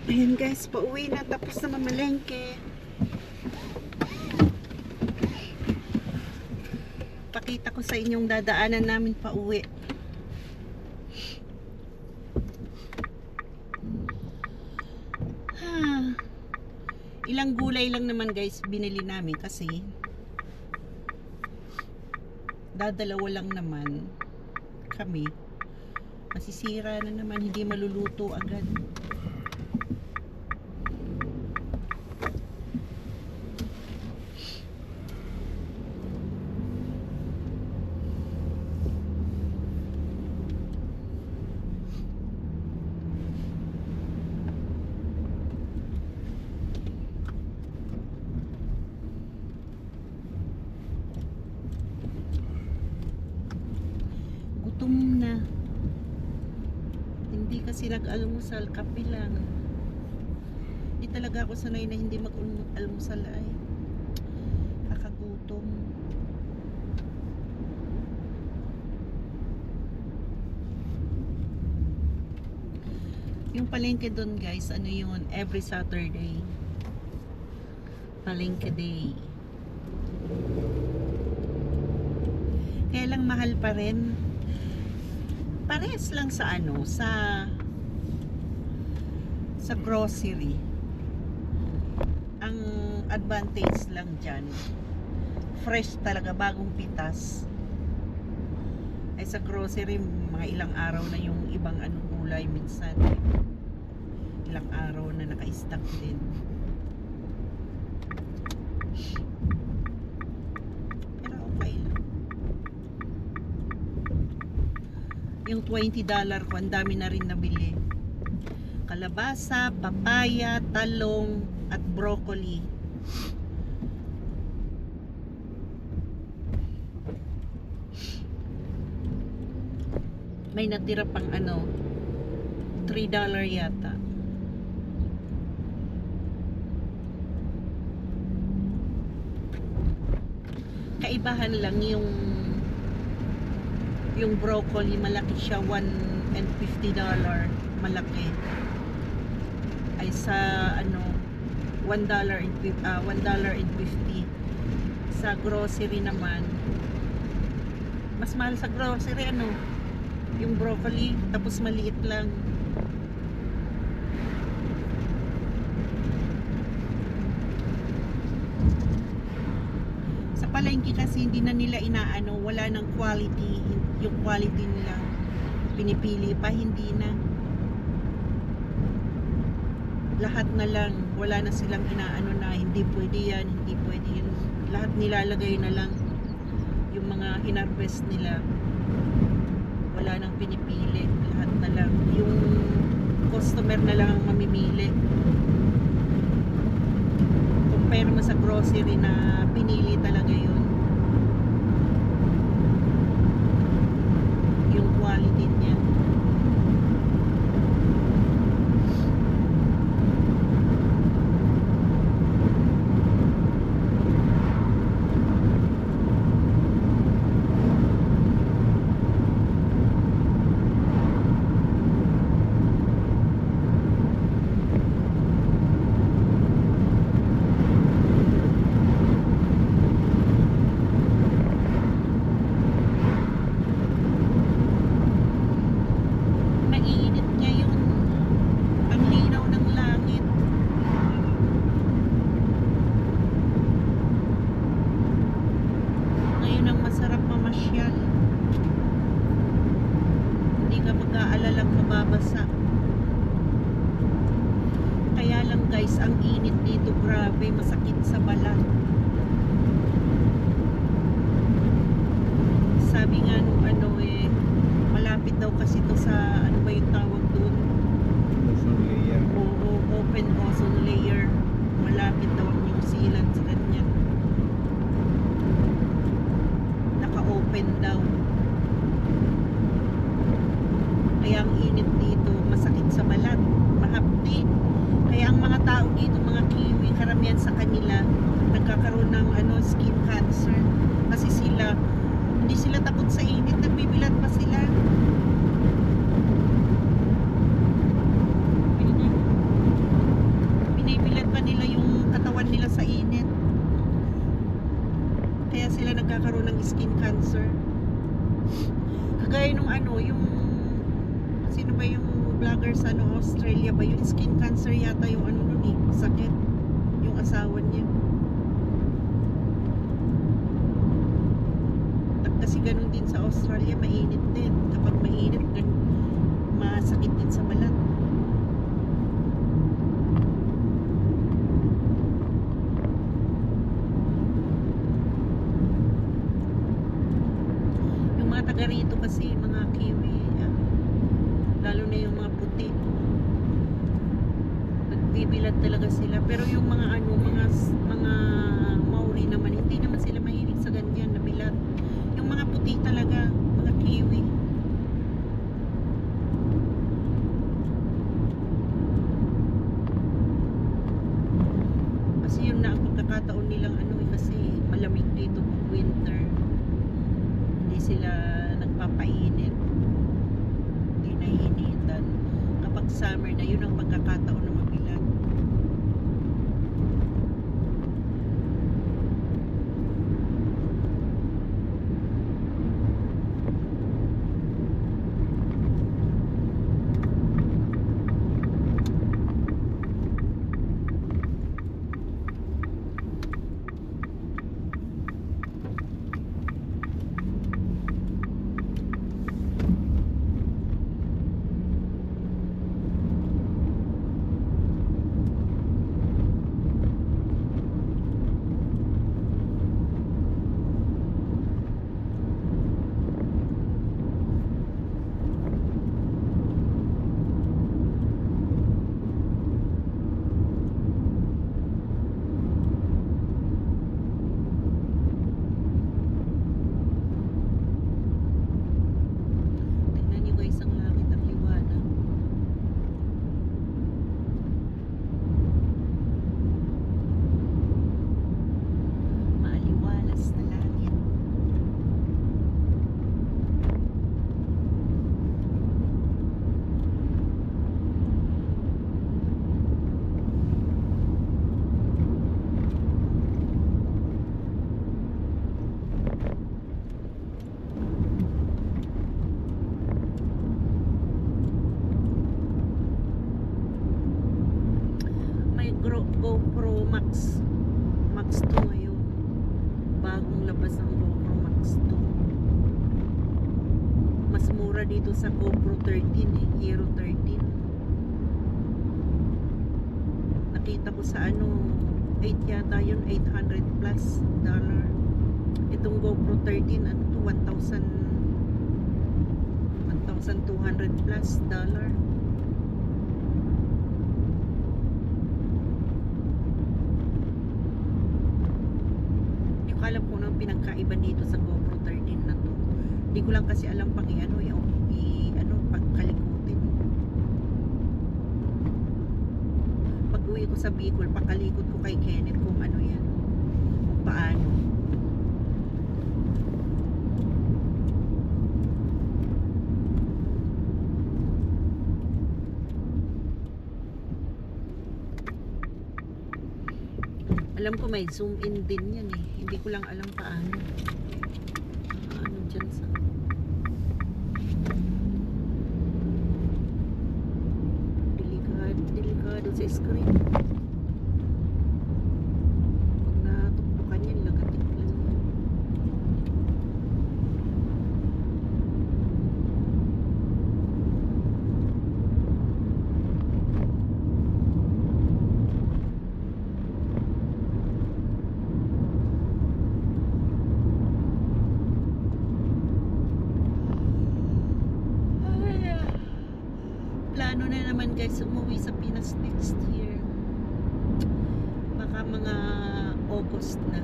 Ayan guys, pauwi na, tapos na mamalengke. Pakita ko sa inyong dadaanan namin pauwi. Ilang gulay lang naman guys binili namin kasi dadalawa lang naman kami. Masisira na naman, hindi maluluto agad. Gutom na. Hindi kasi nag-almusal, kape lang. Hindi talaga ako sanay na hindi mag-almusal ay. Kakagutom. Yung palengke doon guys, ano yun, every Saturday. Palengke day. Kaya lang mahal pa rin. Parehas lang sa ano, sa grocery. Ang advantage lang dyan, fresh talaga, bagong pitas. Ay sa grocery, mga ilang araw na yung ibang ano gulay minsan. Ilang araw na naka-stock din. Pero okay lang. Yung $20 ko, ang dami na rin nabili. Kalabasa, papaya, talong, at broccoli. May natira pang ano, $3 yata. Kaibahan lang yung broccoli, malaki siya, $150 malaki, ay sa ano $1.50 sa grocery naman. Mas mahal sa grocery ano, yung broccoli, tapos maliit lang. Sa palengke kasi hindi na nila inaano, wala ng quality. Yung quality nila pinipili pa, hindi na. Lahat na lang, wala na silang inaano na hindi pwede yan, hindi pwede yan. Lahat nilalagay na lang. Yung mga hinarvest nila, wala nang pinipili, lahat na lang. Yung customer na lang ang mamimili. Compare mo sa grocery na pinili talaga yun. Yung quality niya. Mag-aalalang mababasa. Kaya lang guys, ang init dito, grabe, masakit sa balat. Sabi nga nung ano malapit daw kasi to sa ano ba yung tawag doon? Ozone layer. Oo, open ozone layer. Malapit daw ang New Zealand sa ganyan. Naka-open daw. Kaya ang init dito, masakit sa balat, mahapdi. Kaya ang mga tao dito, mga Kiwi, karamihan sa kanila nagkakaroon ng ano, skin cancer. Kasi sila, hindi sila takot sa init, nagbibilat pa sila. sino ba yung vlogger sa ano, Australia ba? Yung skin cancer yata yung ano nun eh, sakit. Yung asawa niya. At kasi ganun din sa Australia, mainit din. Kapag mainit, masakit din sa balat. Yung mga taga rito kasi, mga Kiwi, lalo na yung mga puti, nagbibilad talaga sila. Pero yung mga ano, mga Maori naman, hindi naman sila mahilig sa ganyan na bilad. Yung mga puti talaga, mga Kiwi. Kasi yun na ang pagkakataon nilang ano eh, kasi malamig dito pag winter. Hindi sila nagpapainit. Hindi naiinitan. Kapag summer na, yun ang pagkakataon na mabilad. Tingnan niyo guys, ang langit, ang liwanag. Maaliwalas na langit. May GoPro Max 2 ngayon. Bagong labas ang GoPro Max 2. Mas mura dito sa GoPro 13 eh, Hero 13. Nakita ko sa ano, 8 yata yun, $800 plus. Itong GoPro 13, ano to, 1,200 plus dollar. Hindi ko alam kung anong pinagkaiba dito sa GoPro 13 na to. Hindi ko lang kasi alam pang i-ano, pagkalikutin. Pag uwi ko sa Bicol, pakalikot ko kay Kenneth kung ano yan, kung paano. Alam ko may zoom in din yan eh. Hindi ko lang alam paano. Ano dyan sa... Delikado sa screen. Pag natukpukan yan, lagatik lang yan. Plano na naman guys umuwi sa Pinas next year. Baka mga August na.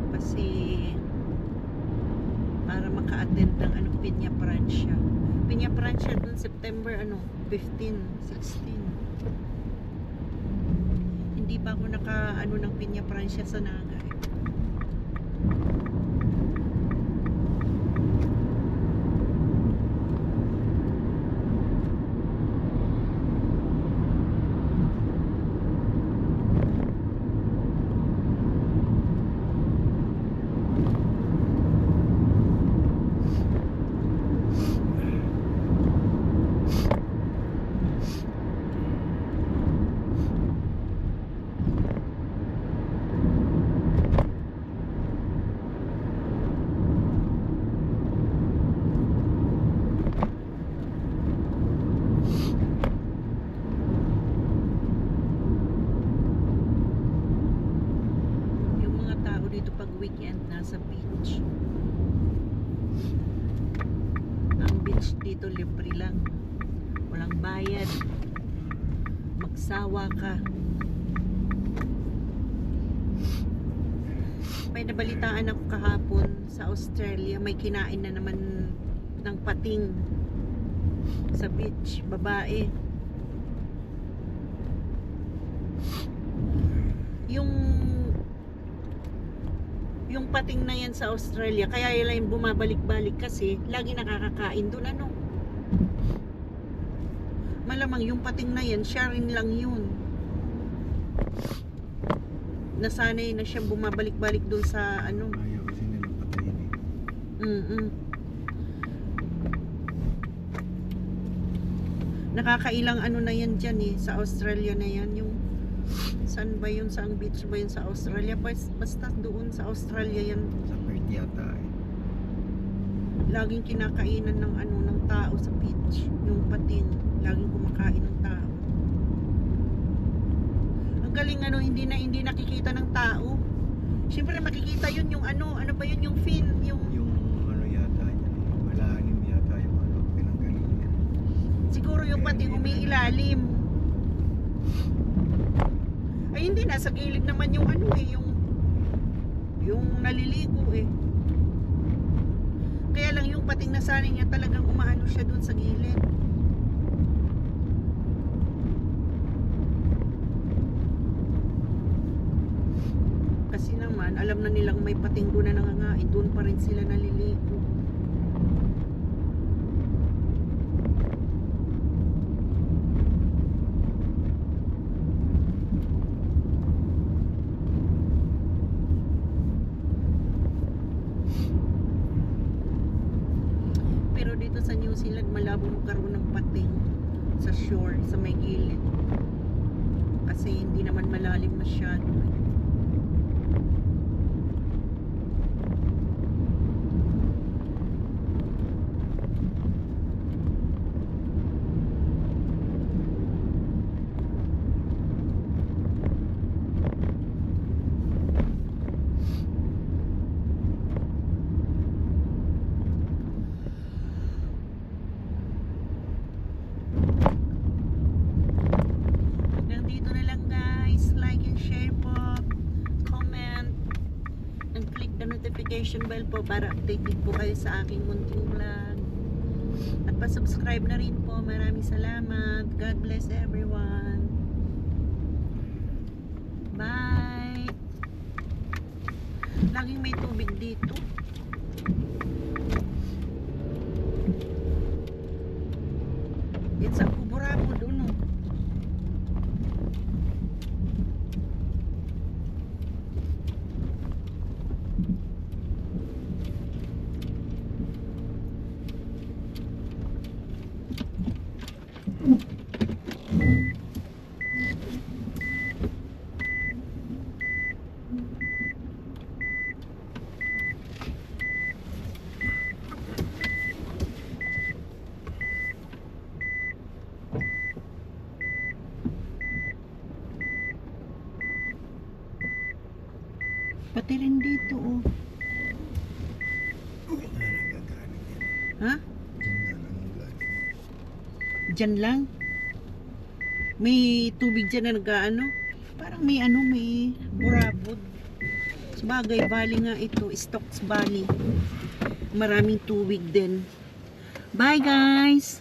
Kasi para maka-attend ng ano, Piña Francia. Piña Francia dun September 15, 16. Hindi pa ako naka ng Piña Francia sa Naga. beach dito libre lang. Walang bayad. Magsawa ka. May nabalitaan ako kahapon sa Australia, may kinain na naman ng pating sa beach, babae. Yung pating na yan sa Australia, kaya yun yung bumabalik-balik kasi lagi nakakakain doon, ano. Malamang yung pating na yan, sharing lang yun. Nasanay na siyang bumabalik-balik doon sa ano. Ayaw kasi nila patayin eh. Nakakailang ano na yan dyan eh, sa Australia na yan. Yung saan ba yun, saang beach ba yun sa Australia? Basta doon sa Australia yan. Sa Perth yata eh. Laging kinakainan ng ano, ng tao sa beach. Yung pating, laging kumakain ng tao. Ang galing ano, hindi nakikita ng tao. Siyempre makikita yun yung ano ba yun, yung fin, yung Ano yata yan eh. Malalim yata yung ano, pinanggalingan. siguro yung pating umiilalim. Ay hindi, nasa gilid naman yung ano eh, yung naliligo eh. Kaya lang yung pating nasanay niya talagang umaano siya dun sa gilid. Kasi naman, alam na nilang may pating doon na nangangain, doon pa rin sila naliligo. Pero dito sa New Zealand, malabo magkaroon ng pating sa shore, sa may gilid. Kasi hindi naman malalim masyado. Hanggang dito na lang guys. Like and share po. Comment. And click the notification bell po para updated po kayo sa aking munting vlog. At pa-subscribe na rin po. Maraming salamat. God bless everyone. Bye. Laging may tubig dito. Yan sa Kuburabo doon oh. Pati rin dito oh. Uy, na nanggagaling yan. Ha? Diyan na nanggagaling. Diyan lang. May tubig dyan na nag-ano. Parang may ano, may burabod. Sabagay, valley nga ito. Stokes Valley. Maraming tubig din. Bye guys!